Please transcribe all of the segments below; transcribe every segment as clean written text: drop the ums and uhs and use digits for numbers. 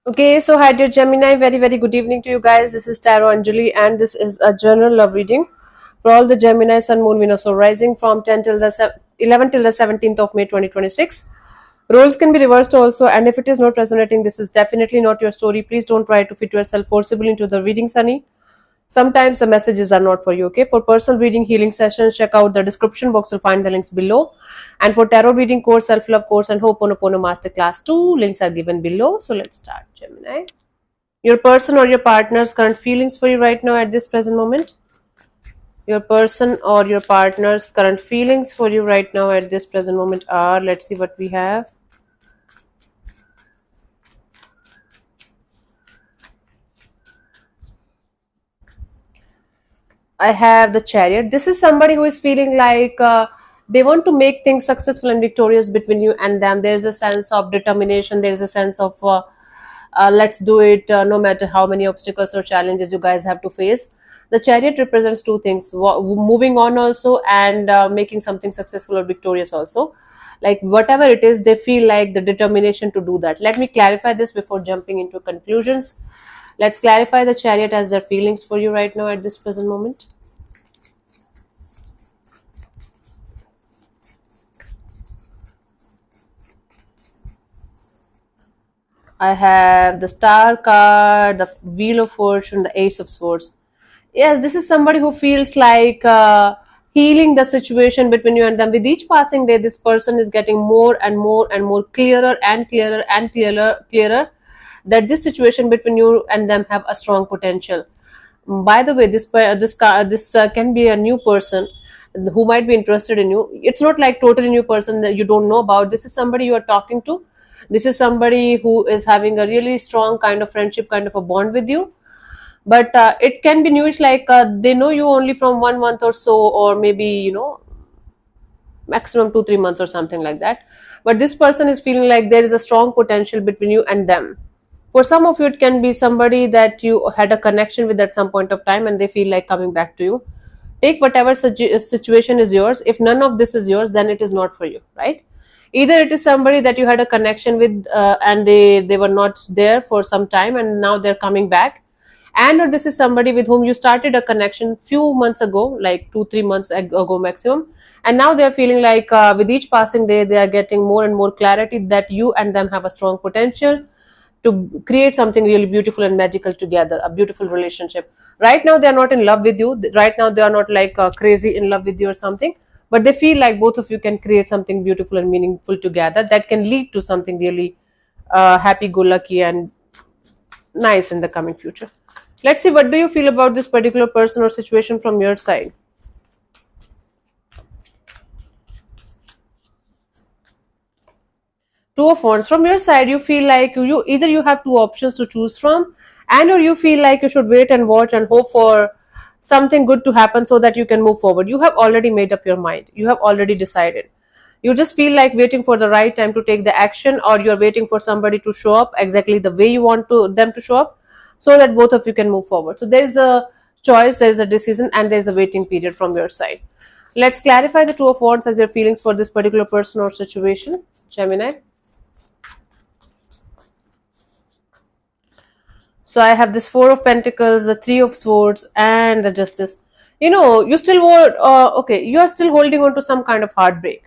Okay, so hi dear Gemini, very good evening to you guys. This is Tarot Anjali, and this is a general love reading for all the Gemini Sun, Moon, Venus, or Rising from 10 till the 11 till the 17th of May 2026. Roles can be reversed also, and if it is not resonating, this is definitely not your story. Please don't try to fit yourself forcibly into the reading, Sunny. Sometimes the messages are not for you. Okay, for personal reading healing sessions, check out the description box. You'll find the links below. And for tarot reading course, self love course, and Ho'oponopono masterclass, two links are given below. So let's start, Gemini. Your person or your partner's current feelings for you right now at this present moment. Your person or your partner's current feelings for you right now at this present moment are, let's see what we have. I have the Chariot. This is somebody who is feeling like they want to make things successful and victorious between you and them. There is a sense of determination. There is a sense of let's do it no matter how many obstacles or challenges you guys have to face. The Chariot represents two things: moving on also, and making something successful or victorious also. Like whatever it is, they feel like the determination to do that. Let me clarify this before jumping into conclusions. Let's clarify the Chariot as their feelings for you right now at this present moment. I have the Star card, the Wheel of Fortune, the Ace of Swords. Yes, this is somebody who feels like healing the situation between you and them. With each passing day, this person is getting more and more and more clearer and clearer and clearer that this situation between you and them have a strong potential. By the way, this can be a new person who might be interested in you. It's not like totally new person that you don't know about. This is somebody you are talking to. This is somebody who is having a really strong kind of friendship, kind of a bond with you. But it can be newish, like they know you only from 1 month or so, or maybe maximum 2 3 months or something like that. But this person is feeling like there is a strong potential between you and them. For some of you, it can be somebody that you had a connection with at some point of time and they feel like coming back to you. Take whatever situation is yours. If none of this is yours, then it is not for you, right? Either it is somebody that you had a connection with and they were not there for some time and now they're coming back, and or this is somebody with whom you started a connection few months ago, like 2 3 months ago maximum, and now they're feeling like with each passing day they are getting more and more clarity that you and them have a strong potential to create something really beautiful and magical together, a beautiful relationship. Right now they are not in love with you. Right now they are not like crazy in love with you or something, but they feel like both of you can create something beautiful and meaningful together that can lead to something really happy go lucky and nice in the coming future. Let's see, what do you feel about this particular person or situation from your side? Two of wands from your side. You feel like you have two options to choose from, and or you feel like you should wait and watch and hope for something good to happen so that you can move forward. You have already made up your mind, you have already decided. You just feel like waiting for the right time to take the action, or you're waiting for somebody to show up exactly the way you want to them to show up so that both of you can move forward. So there is a choice, there is a decision, and there is a waiting period from your side. Let's clarify the two of wands as your feelings for this particular person or situation, Gemini. So I have this Four of Pentacles, the Three of Swords, and the Justice. You still okay, you are still holding on to some kind of heartbreak.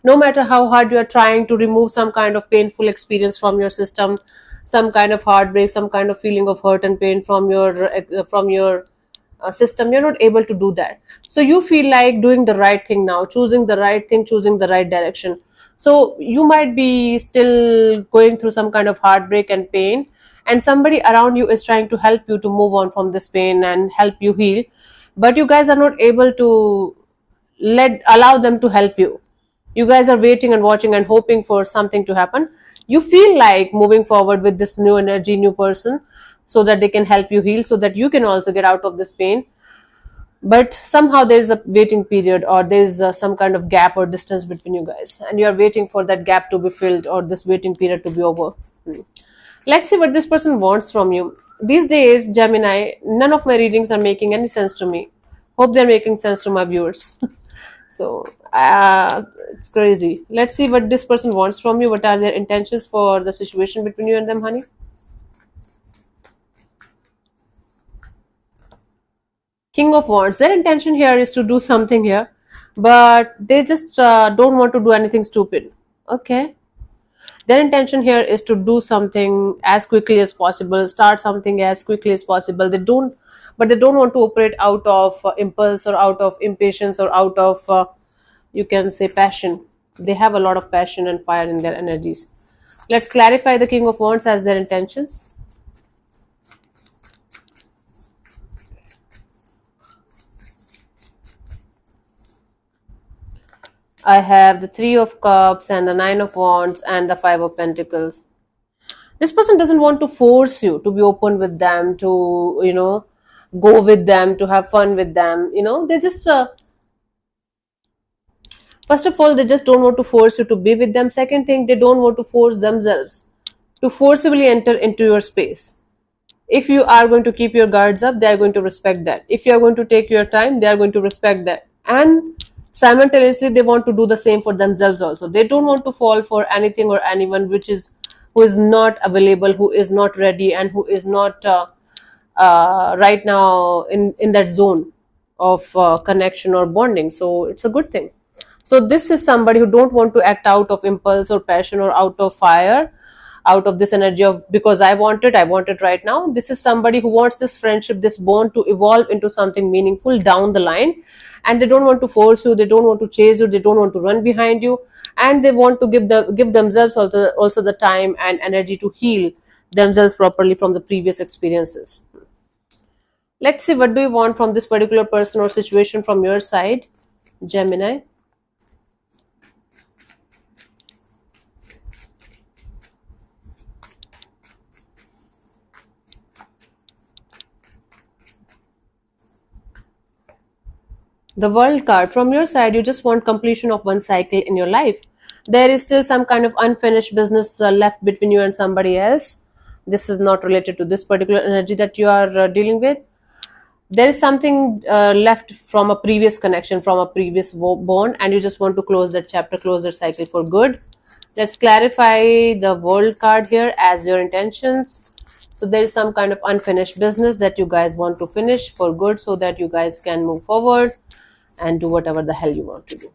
No matter how hard you are trying to remove some kind of painful experience from your system, some kind of heartbreak, some kind of feeling of hurt and pain from your system, you're not able to do that. So you feel like doing the right thing now, choosing the right thing, choosing the right direction. So you might be still going through some kind of heartbreak and pain, and somebody around you is trying to help you to move on from this pain and help you heal, but you guys are not able to let allow them to help you. You guys are waiting and watching and hoping for something to happen. You feel like moving forward with this new energy, new person, so that they can help you heal, so that you can also get out of this pain. But somehow there is a waiting period, or there is some kind of gap or distance between you guys, and you are waiting for that gap to be filled or this waiting period to be over. Let's see what this person wants from you. These days, Gemini, none of my readings are making any sense to me. Hope they're making sense to my viewers. So it's crazy. Let's see what this person wants from you. What are their intentions for the situation between you and them, honey? King of Wands, their intention here is to do something here, but they just don't want to do anything stupid. Okay, their intention here is to do something as quickly as possible, start something as quickly as possible. They don't, but they don't want to operate out of impulse or out of impatience or out of you can say passion. They have a lot of passion and fire in their energies. Let's clarify the King of Wands as their intentions. I have the Three of Cups and the Nine of Wands and the Five of Pentacles. This person doesn't want to force you to be open with them, to, go with them, to have fun with them. They just, first of all, they just don't want to force you to be with them. Second thing, they don't want to force themselves to forcibly enter into your space. If you are going to keep your guards up, they are going to respect that. If you are going to take your time, they are going to respect that. And simultaneously, they want to do the same for themselves also. They don't want to fall for anything or anyone who is not available, who is not ready, and who is not right now in that zone of connection or bonding. So it's a good thing. So this is somebody who don't want to act out of impulse or passion or out of fire, out of this energy of because I want it right now. This is somebody who wants this friendship, this bond to evolve into something meaningful down the line, and they don't want to force you, they don't want to chase you, they don't want to run behind you, and they want to give themselves also the time and energy to heal themselves properly from the previous experiences. Let's see, what do you want from this particular person or situation from your side, Gemini? The World card, from your side, you just want completion of one cycle in your life. There is still some kind of unfinished business left between you and somebody else. This is not related to this particular energy that you are dealing with. There is something left from a previous connection, from a previous bond, and you just want to close that chapter, close that cycle for good. Let's clarify the World card here as your intentions. So there is some kind of unfinished business that you guys want to finish for good, so that you guys can move forward and do whatever the hell you want to do.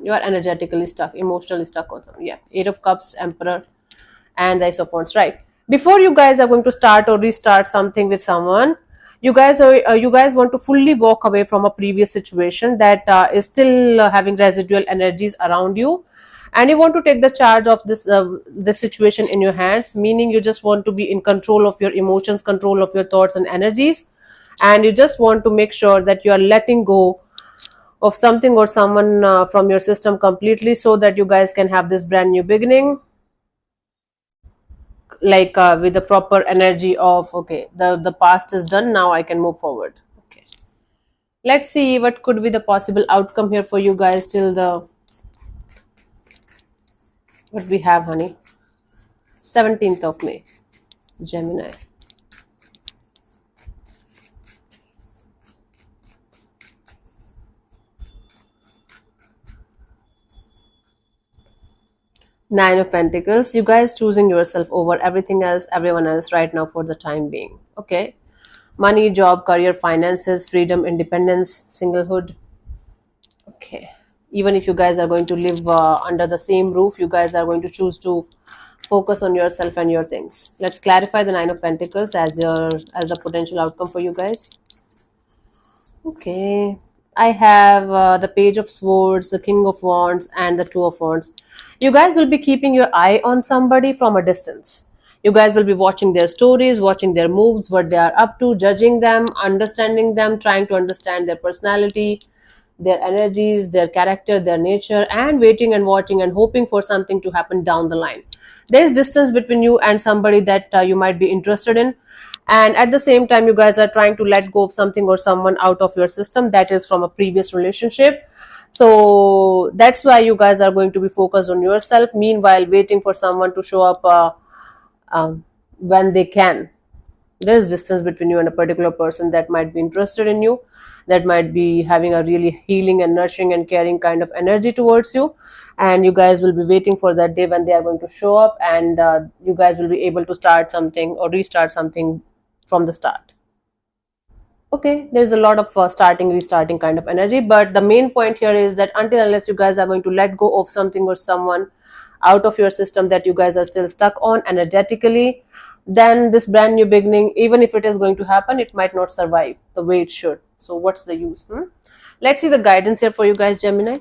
You are energetically stuck, emotionally stuck on something. Yeah, Eight of Cups, Emperor, and the Ace of Wands. Right. Before you guys are going to start or restart something with someone, you guys want to fully walk away from a previous situation that is still having residual energies around you, and you want to take the charge of this situation in your hands. Meaning, you just want to be in control of your emotions, control of your thoughts and energies, and you just want to make sure that you are letting go of something or someone from your system completely, so that you guys can have this brand new beginning, like with the proper energy of okay, the past is done, now I can move forward. Okay, let's see what could be the possible outcome here for you guys till the what we have, honey. 17th of May, Gemini. Nine of Pentacles. You guys choosing yourself over everything else, everyone else right now for the time being. Okay. Money, job, career, finances, freedom, independence, singlehood. Okay. Even if you guys are going to live under the same roof, you guys are going to choose to focus on yourself and your things. Let's clarify the Nine of Pentacles as a potential outcome for you guys. Okay. I have the Page of Swords, the King of Wands, and the Two of Wands. You guys will be keeping your eye on somebody from a distance. You guys will be watching their stories, watching their moves, what they are up to, judging them, understanding them, trying to understand their personality, their energies, their character, their nature, and waiting and watching and hoping for something to happen down the line. There is distance between you and somebody that you might be interested in, and at the same time you guys are trying to let go of something or someone out of your system that is from a previous relationship. So that's why you guys are going to be focused on yourself, meanwhile waiting for someone to show up when they can. There is distance between you and a particular person that might be interested in you, that might be having a really healing and nurturing and caring kind of energy towards you, and you guys will be waiting for that day when they are going to show up, and you guys will be able to start something or restart something from the start. Okay, there's a lot of starting, restarting kind of energy, but the main point here is that until unless you guys are going to let go of something or someone out of your system that you guys are still stuck on energetically, then this brand new beginning, even if it is going to happen, it might not survive the way it should. So what's the use? Let's see the guidance here for you guys, Gemini.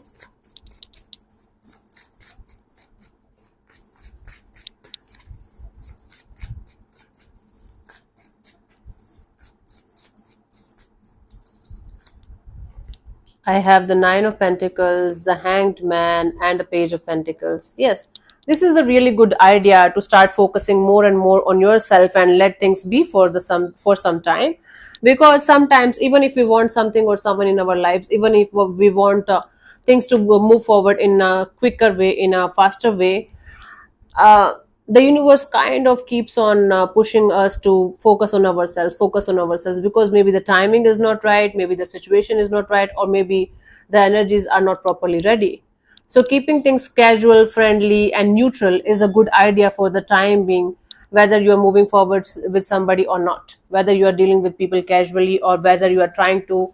I have the Nine of Pentacles, the Hanged Man, and the Page of Pentacles. Yes, this is a really good idea to start focusing more and more on yourself and let things be for some time. Because sometimes, even if we want something or someone in our lives, even if we want things to move forward in a quicker way, in a faster way, uh, the universe kind of keeps on pushing us to focus on ourselves, because maybe the timing is not right, maybe the situation is not right, or maybe the energies are not properly ready. So keeping things casual, friendly, and neutral is a good idea for the time being, whether you are moving forward with somebody or not, whether you are dealing with people casually or whether you are trying to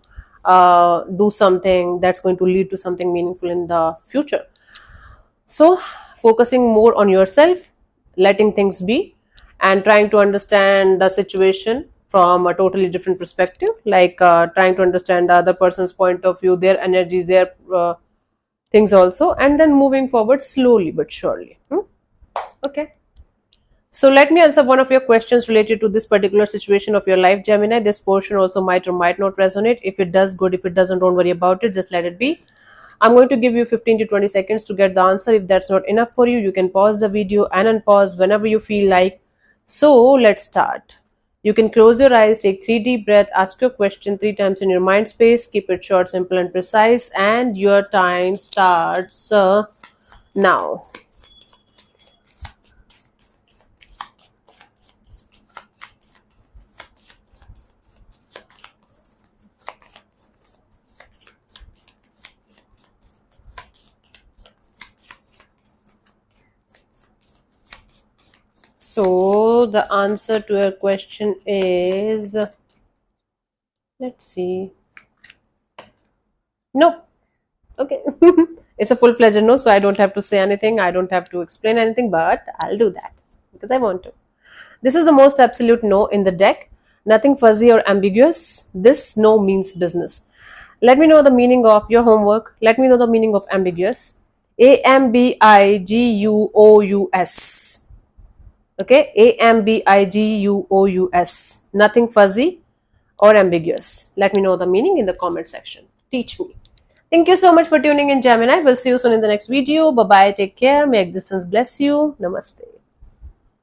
do something that's going to lead to something meaningful in the future. So, focusing more on yourself, letting things be, and trying to understand the situation from a totally different perspective, like trying to understand the other person's point of view, their energies, their things also, and then moving forward slowly but surely. Okay. So let me answer one of your questions related to this particular situation of your life, Gemini. This portion also might or might not resonate. If it does, good. If it doesn't, don't worry about it. Just let it be. I'm going to give you 15 to 20 seconds to get the answer. If that's not enough for you, you can pause the video and unpause whenever you feel like. So let's start. You can close your eyes, take 3 deep breaths, ask your question 3 times in your mind space. Keep it short, simple, and precise. And your time starts now. So the answer to your question is, let's see, no. Okay. It's a full-fledged no, so I don't have to say anything. I don't have to explain anything, but I'll do that because I want to. This is the most absolute no in the deck. Nothing fuzzy or ambiguous. This no means business. Let me know the meaning of your homework. Let me know the meaning of ambiguous. Ambiguous. Okay, Ambiguous. Nothing fuzzy or ambiguous. Let me know the meaning in the comment section. Teach me. Thank you so much for tuning in, Gemini. We'll see you soon in the next video. Bye bye. Take care. May existence bless you. Namaste.